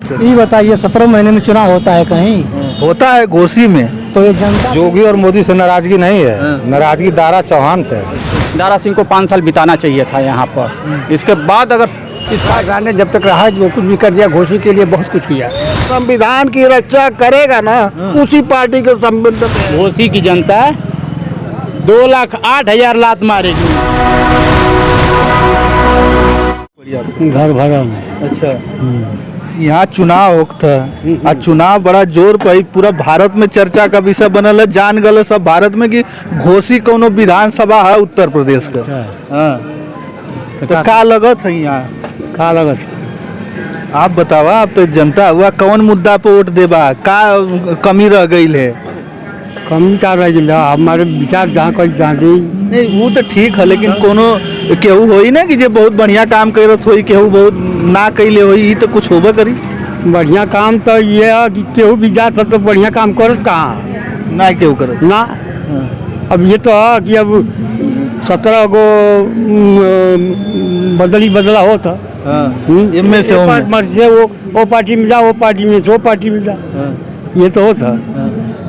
करें। ये बताइए 17 महीने में चुनाव होता है कहीं? होता है घोसी में। तो ये जनता योगी और मोदी से नाराजगी नहीं है, नाराजगी दारा चौहान पे है। दारा सिंह को 5 साल बिताना चाहिए था यहाँ पर। इसके बाद अगर इस सरकार ने जब तक रहा वो कुछ भी कर दिया, घोषी के लिए बहुत कुछ किया। संविधान की रक्षा करेगा ना उसी पार्टी के संबंध में। घोसी की जनता 2,08,000 लात मारेगी। घर भरा। अच्छा, यहाँ चुनाव होता है और चुनाव बड़ा जोर पर पूरा भारत में चर्चा का विषय बनल है। जान गल सब भारत में कि घोसी कोनो विधानसभा है उत्तर प्रदेश का। हाँ, तो का लगत है यहाँ? का लगत? आप बतावा, आप तो जनता हुआ, कौन मुद्दा पे वोट देबा? का कमी रह गई है? कमी का रह गया हमारे विचार जहाँ कहीं जाने नहीं वो तो ठीक है, लेकिन कोनो केहू होई ना कि जे बहुत बढ़िया काम करत होई, केहू बहुत ना कैले होई, ये तो कुछ होबे करी। बढ़िया काम तो ये है कि केहू भी जाता तो बढ़िया काम करत कहाँ ना केहू करत ना। अब ये तो है कि अब 17 गो बदला होता। इनमें से मर्जी से वो पार्टी में जा, वो पार्टी में से वो पार्टी में जा, ये तो होता।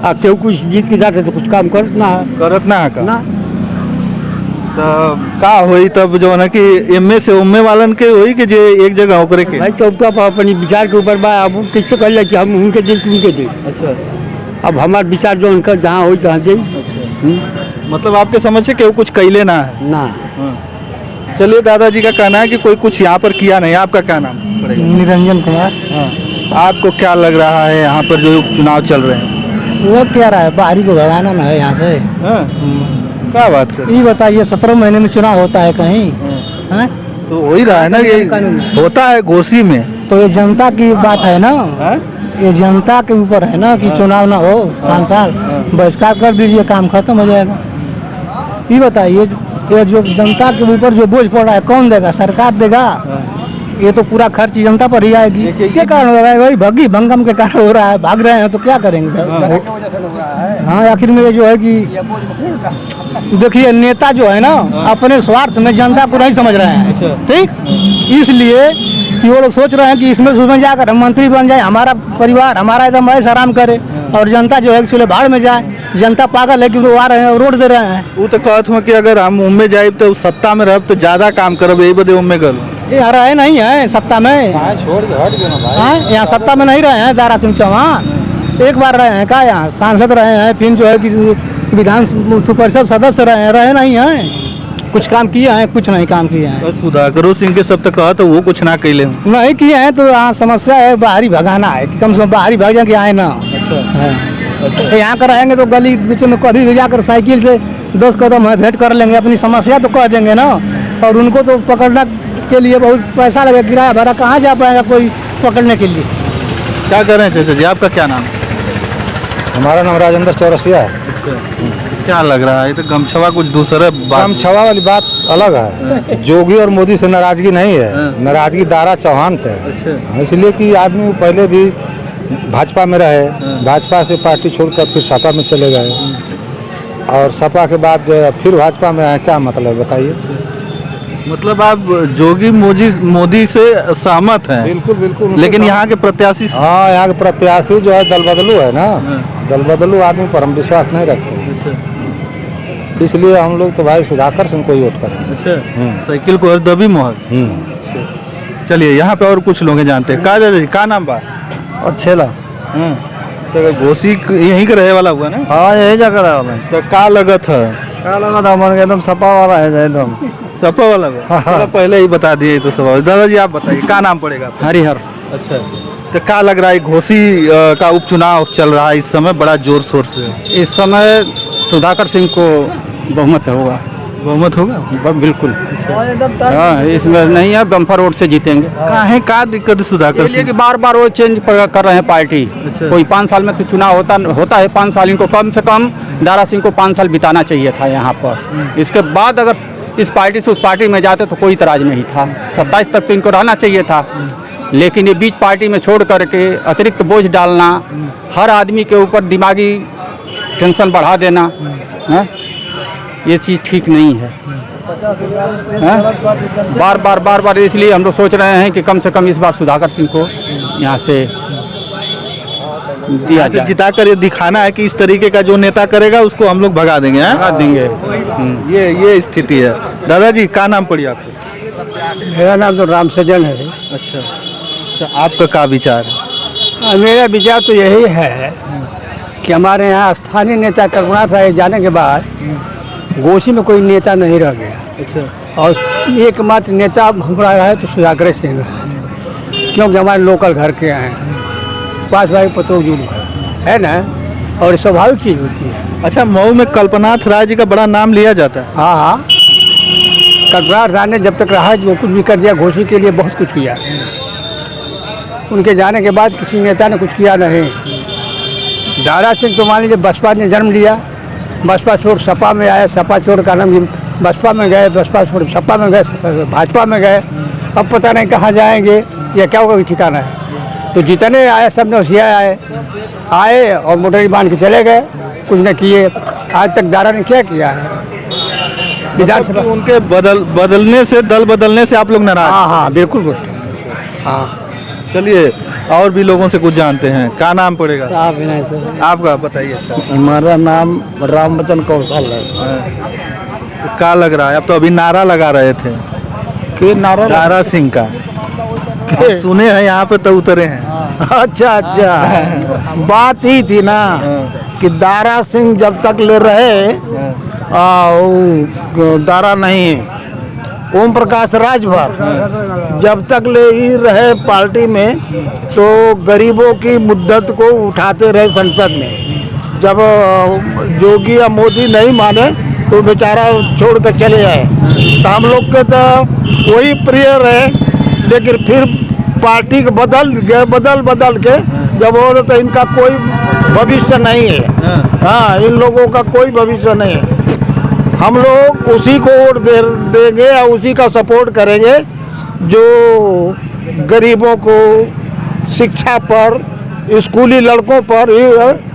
अब केहू कुछ जीत के जाते तो कुछ काम करत ना का ना। तो का होई तब जो है कि एमए से उम्मे वालन के होई कि जे एक जगह होकर के? भाई तो अपनी विचार के ऊपर बा। अब कैसे कहले कि हम उनके दे उनके दे। अच्छा, अब हमारा विचार जो उनका जहाँ हो तहाँ दे। मतलब आपके समझ से केहू कुछ कैले ना है ना। चलिए, दादाजी का कहना है कि कोई कुछ यहाँ पर किया नहीं। आपका क्या नाम पड़ेगा? निरंजन कुमार। आपको क्या लग रहा है यहाँ पर जो चुनाव चल रहे हैं? वो क्या रहा है, बाहरी को भगाना ना है यहाँ से। क्या बात कर? ये बताइए 17 महीने में चुनाव होता है कहीं? तो हो ही रहा है ना, ये होता है घोसी में। तो ये जनता की बात है ना। ये जनता के ऊपर है ना कि चुनाव ना हो 5 साल, बहिष्कार कर दीजिए, काम खत्म हो जाएगा। ये बताइए ये जो जनता के ऊपर जो बोझ पड़ रहा है कौन देगा? सरकार देगा। ये तो पूरा खर्च जनता पर ही आएगी। क्या कारण हो रहा है? वही भगी भंगम के कारण हो रहा है। भाग रहे हैं तो क्या करेंगे? हाँ, आखिर में ये जो है कि देखिए नेता जो है ना अपने स्वार्थ में जनता को नहीं समझ रहे हैं। ठीक, इसलिए कि वो लोग सोच रहे हैं कि इसमें जाकर हम मंत्री बन जाए, हमारा परिवार हमारा एकदम ऐसा आराम करे, और जनता जो है चूल्हे भाड़ में जाए। जनता पागल है कि वो आ रहे हैं और रोड दे रहे हैं। वो तो कहत हूँ कि अगर हम उम्मे जाए तो सत्ता में रह तो ज्यादा काम करब, यही बदे उम्मे कर। ये रहे नहीं है सत्ता में। छोड़ के हट गए ना भाई। यहाँ सत्ता में नहीं रहे हैं दारा सिंह चौहान। एक बार रहे हैं का? यहाँ सांसद रहे हैं, फिर जो है कि विधान परिषद सदस्य रहे नहीं हैं। कुछ काम किए हैं? कुछ नहीं काम किए हैं। सुधाकर सिंह के सब तो कहा तो वो कुछ ना कैले नहीं किए हैं। तो यहाँ समस्या है बाहरी भगाना है कि कम से कम बाहरी भाग जाए कि आए ना। अच्छा, यहाँ कर रहेंगे तो गली बीच में कभी भी जाकर साइकिल से 10 कदम भेंट कर लेंगे, अपनी समस्या तो कह देंगे ना। और उनको तो पकड़ना के लिए बहुत पैसा लगेगा, किराया भाड़ा कहाँ जा पाएगा कोई पकड़ने के लिए। क्या कर रहे हैं चाचा जी? आपका क्या नाम? हमारा नाम राजेंद्र चौरसिया है। क्या लग रहा है? ये तो गमछवा कुछ दूसरा गमछवा वाली बात अलग है। योगी और मोदी से नाराजगी नहीं है, नाराजगी दारा चौहान पे है। इसलिए कि आदमी पहले भी भाजपा में रहे, भाजपा से पार्टी छोड़कर फिर सपा में चले गए, और सपा के बाद जो है फिर भाजपा में आए। क्या मतलब बताइए? मतलब आप जोगी मोदी से सहमत हैं? बिल्कुल बिल्कुल। लेकिन यहाँ के प्रत्याशी? हाँ, यहाँ के प्रत्याशी जो है दल बदलू है ना। दल बदलू आदमी पर हम विश्वास नहीं रखते हैं, इसलिए हम लोग तो भाई सुधाकर सिंह को ही वोट करेंगे। अच्छा, साइकिल को दबी मोहर। चलिए, यहाँ पे और कुछ लोग जानते हैं। का दादा जी का नाम बा? अच्छेला। तो घोसी यहीं का रहे वाला हुआ ना? हाँ, यही जगह रहा मैं। तो का लगत है? क्या लगा था हमारे एकदम सपा वाला है एकदम। सपा वाला हुआ? पहले ही बता दिए तो सपा। दादाजी आप बताइए क्या नाम पड़ेगा? हरिहर। अच्छा, तो क्या लग रहा है घोसी का उपचुनाव चल रहा है इस समय बड़ा जोर शोर से? इस समय सुधाकर सिंह को बहुमत होगा। बहुमत होगा? बिल्कुल। हाँ, इसमें नहीं है, बम्पर वोट से जीतेंगे। काहे का दिक्कत है सुधाकर इसलिए सिंह? कि बार वो चेंज कर रहे हैं पार्टी। अच्छा। कोई 5 साल में तो चुनाव होता है 5 साल। इनको कम से कम दारा सिंह को 5 साल बिताना चाहिए था यहाँ पर। इसके बाद अगर इस पार्टी से उस पार्टी में जाते तो कोई इतराज नहीं था। 27 तक तो इनको रहना चाहिए था, लेकिन ये बीच पार्टी में छोड़ करके अतिरिक्त बोझ डालना, हर आदमी के ऊपर दिमागी टेंशन बढ़ा देना, ये चीज़ ठीक नहीं है। बार बार इसलिए हम लोग सोच रहे हैं कि कम से कम इस बार सुधाकर सिंह को यहाँ से दिया यहाँ से जाए, जिता कर ये दिखाना है कि इस तरीके का जो नेता करेगा उसको हम लोग भगा देंगे, हैं? भगा देंगे। ये स्थिति है। दादाजी क्या नाम पड़ी आपको? मेरा नाम तो राम सजन है। अच्छा, तो आपका क्या विचार है? मेरा विचार तो यही है कि हमारे यहाँ स्थानीय नेता करुणाथ राय जाने के बाद घोसी में कोई नेता नहीं रह गया। अच्छा, और एकमात्र नेता हमारा है तो सुधाकर सिंह है, क्योंकि हमारे लोकल घर के हैं, पास भाई पतो जुड़ है ना, और स्वाभाविक चीज़ होती है। अच्छा, मऊ में कल्पनाथ राय जी का बड़ा नाम लिया जाता है। हाँ हाँ, करुणाथ राय ने जब तक रहा वो कुछ भी कर दिया, घोसी के लिए बहुत कुछ किया। उनके जाने के बाद किसी नेता ने कुछ किया नहीं। दारा सिंह तो मान लीजिए बसपा ने जन्म लिया, बसपा छोड़ सपा में आए, सपा छोड़ का नाम बसपा में गए, बसपा छोड़ सपा में गए, भाजपा में गए, अब पता नहीं कहाँ जाएंगे या क्या होगा ठिकाना है। तो जितने आए सब ने होशियार आए और मोटर बांध के चले गए, कुछ न किए। आज तक दारा ने क्या किया है विधानसभा? उनके बदलने से, दल बदलने से आप लोग नाराज? हाँ हाँ बिल्कुल कुछ। हाँ चलिए, और भी लोगों से कुछ जानते हैं। क्या नाम पड़ेगा विनय सर, आपका? बताइए। अच्छा, हमारा नाम रामवचन कौशल है। तो क्या लग रहा है? अब तो अभी नारा लगा रहे थे कि नारा दारा सिंह का, आप सुने हैं यहाँ पे तो उतरे हैं। अच्छा अच्छा, बात ही थी ना कि दारा सिंह जब तक ले रहे दारा नहीं, ओम प्रकाश राजभर जब तक ले ही रहे पार्टी में, तो गरीबों की मुद्दत को उठाते रहे संसद में। जब जोगी या मोदी नहीं माने तो बेचारा छोड़ कर चले आए। तो हम लोग के तो वही प्रिय रहे, लेकिन फिर पार्टी के बदल के जब हो रहे तो इनका कोई भविष्य नहीं है। हाँ, इन लोगों का कोई भविष्य नहीं है। हम लोग उसी को वोट देंगे या उसी का सपोर्ट करेंगे जो गरीबों को शिक्षा पर, स्कूली लड़कों पर,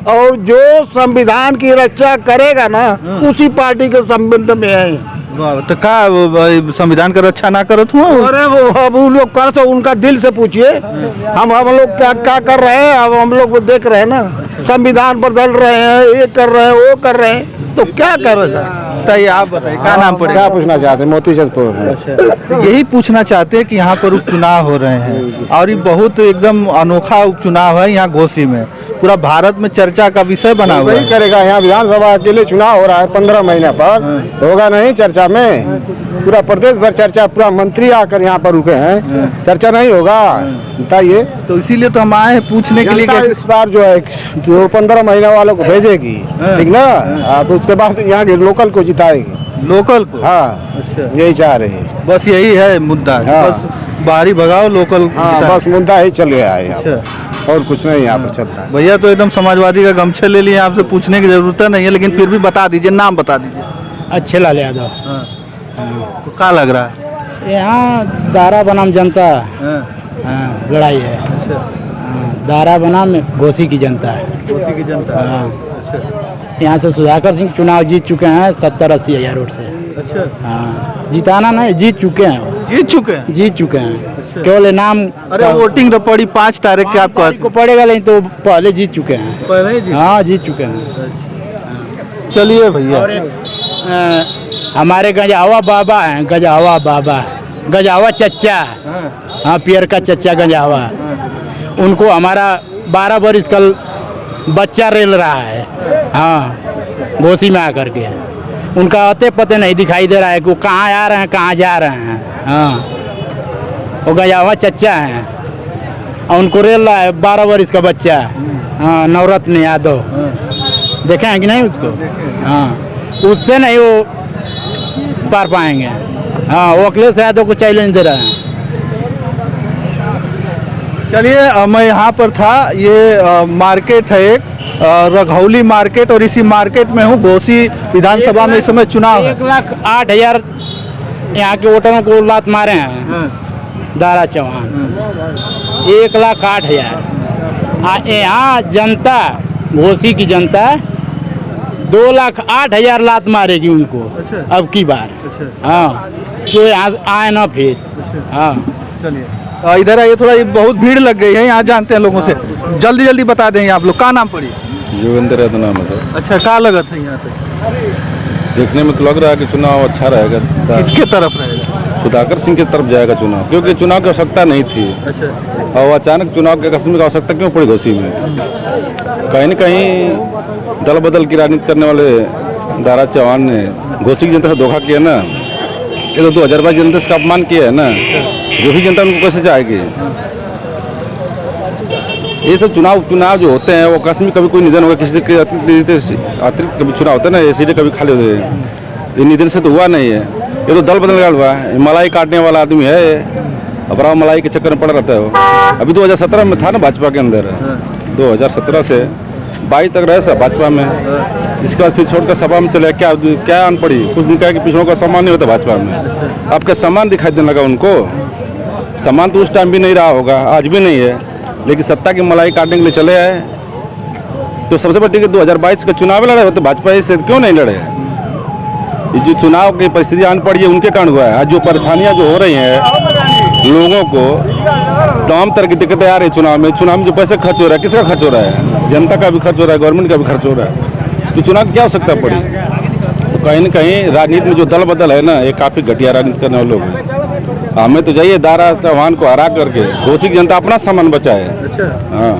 और जो संविधान की रक्षा करेगा ना उसी पार्टी के संबंध में है। तो क्या संविधान का रक्षा ना करत हूँ? अरे वो अब उन लोग कर, तो उनका दिल से पूछिए। हम लोग क्या क्या कर रहे हैं? अब हम लोग देख रहे हैं ना, संविधान बदल रहे हैं, ये कर रहे हैं, वो कर रहे हैं, तो क्या कर रहे हैं? बताइए, आप बताइए क्या नाम पड़ेगा? क्या पूछना चाहते हैं? मोतीचंदपुर। अच्छा, यही पूछना चाहते हैं कि यहाँ पर उपचुनाव हो रहे हैं और ये बहुत एकदम अनोखा उपचुनाव है यहाँ घोसी में, पूरा भारत में चर्चा का विषय बना हुआ वही है। करेगा। यहाँ विधानसभा के लिए चुनाव हो रहा है 15 महीने पर, तो होगा नहीं चर्चा में? पूरा प्रदेश भर चर्चा, पूरा मंत्री आकर यहाँ पर रुके हैं, चर्चा नहीं होगा? बताइए। तो इसीलिए तो हम आए हैं पूछने के लिए जनता कि इस बार जो है जो 15 महीने वालों को भेजेगी, ठीक ना, आप उसके बाद यहाँ के लोकल को जिताएगी। लोकल को? हाँ, अच्छा, यही चाह रही है। बस यही है मुद्दा। हाँ। बस बाहरी भगाओ, लोकल हाँ, जिताओ। बस मुद्दा ही चल गया है यहाँ पर। अच्छा, और कुछ नहीं यहाँ पर चलता है। भैया तो एकदम समाजवादी का गमछे ले लिए, आपसे पूछने की जरूरत नहीं है, लेकिन फिर भी बता दीजिए, नाम बता दीजिए। अच्छे लाल यादव। तो क्या लग रहा है? यहाँ दारा बनाम जनता लड़ाई है। अच्छा, दारा बनाम घोसी की जनता है। घोसी की जनता। हाँ, यहाँ से सुधाकर सिंह चुनाव जीत चुके हैं 70-80 हज़ार वोट से। अच्छा, हाँ, जिताना नहीं, जीत चुके हैं वो। जीत चुके हैं? जीत चुके हैं, केवल नाम। अरे वोटिंग तो पड़ी 5 तारीख के, आपको को पड़ेगा, नहीं तो पहले जीत चुके हैं। पहले ही जीत? हाँ, जीत चुके हैं। चलिए भैया, हमारे गंजावा बाबा हैं, गंजावा बाबा, गंजावा चच्चा। हाँ, पियर का चच्चा गंजावा, उनको हमारा 12 बरिस कल बच्चा रेल रहा है। हाँ, घोसी में आकर के उनका अते पते नहीं दिखाई दे रहा है कि वो कहाँ आ रहे हैं, कहाँ जा रहे हैं। हाँ, वो गंजावा चच्चा हैं और उनको रेल रहा है 12 बरिस का बच्चा। हाँ, नवरत्न यादव, देखे हैं कि नहीं उसको? हाँ, उससे नहीं वो पार पाएंगे। हाँ, वो अखिलेश यादव को चैलेंज दे रहे हैं। चलिए, मैं यहाँ पर था, ये मार्केट है एक, रघौली मार्केट, और इसी मार्केट में हूँ। घोसी विधानसभा में इस समय चुनाव है। 1,08,000 यहाँ के वोटरों को लात मारे हैं दारा चौहान। 1,08,000। यहाँ जनता, घोसी की जनता 2,08,000 लात मारेगी उनको। अच्छा। अब की बार। अच्छा। हाँ, तो यहाँ आए ना फिर। हाँ, चलिए। इधर आइए थोड़ा, ये बहुत भीड़ लग गई है यहाँ, जानते हैं लोगों से। जल्दी जल्दी बता देंगे आप लोग, का नाम पड़ी? जोगिंदर यादव नाम है सर। अच्छा, का लगत है यहाँ पे? देखने में तो लग रहा है कि चुनाव अच्छा रहेगा, किसके तरफ रहेगा? सुधाकर सिंह की तरफ जाएगा चुनाव, क्योंकि चुनाव की आवश्यकता नहीं थी अच्छा, और अचानक चुनाव के आकस्मिक आवश्यकता क्यों पड़ी घोसी में? कहीं न कहीं दल बदल की राजनीति करने वाले दारा चौहान ने घोसी की जनता से धोखा किया ना। ये तो 2022 जनता से अपमान किया है ना, घोसी जनता उनको कैसे चाहेगी? ये सब चुनाव जो होते हैं वो आकस्मिक, कभी कोई निधन होगा किसी के अतिरिक्त कभी चुनाव होता है ना, ये सीटें कभी खाली होते हैं, ये निधन से तो हुआ नहीं है, ये तो दल बदल का हुआ है। मलाई काटने वाला आदमी है ये, अपराव मलाई के चक्कर में पड़ा रहता है वो। अभी 2017 में था ना भाजपा के अंदर, 2017 से 22 तक रहे सब भाजपा में, इसके बाद फिर छोड़कर सभा में चले। क्या आन पड़ी? कुछ दिन कहा कि पिछड़ों का सम्मान नहीं होता भाजपा में, आपका सम्मान दिखाई देने लगा उनको। सम्मान तो उस टाइम भी नहीं रहा होगा, आज भी नहीं है, लेकिन सत्ता की मलाई काटने के लिए चले आए। तो सबसे बड़ी कि 2022 का चुनाव लड़े होते भाजपा से, क्यों नहीं लड़े? ये जो चुनाव की परिस्थिति आन पड़ी है उनके कारण हुआ है। आज जो परेशानियां जो हो रही हैं लोगों को, तमाम तरह की दिक्कतें आ रही है चुनाव में जो पैसे खर्च हो रहा है, किसका खर्च हो रहा है? जनता का भी खर्च हो रहा है, गवर्नमेंट का भी खर्च हो रहा है। तो चुनाव की क्या आवश्यकता पड़ी? तो कहीं न कहीं राजनीति में जो दल बदल है ना, ये काफ़ी घटिया राजनीति करने वाले लोग हैं। हमें तो जाइए दारा चौहान को हरा करके घोसी की जनता अपना सामान बचाए। हाँ,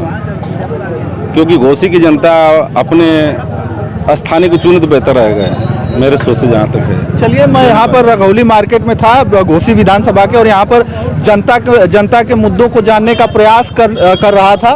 क्योंकि घोसी की जनता अपने स्थानीय को चुने तो बेहतर रहेगा, मेरे सोच से जहाँ तक है। चलिए, मैं यहाँ पर रघौली मार्केट में था घोसी विधानसभा के, और यहाँ पर जनता के मुद्दों को जानने का प्रयास कर रहा था।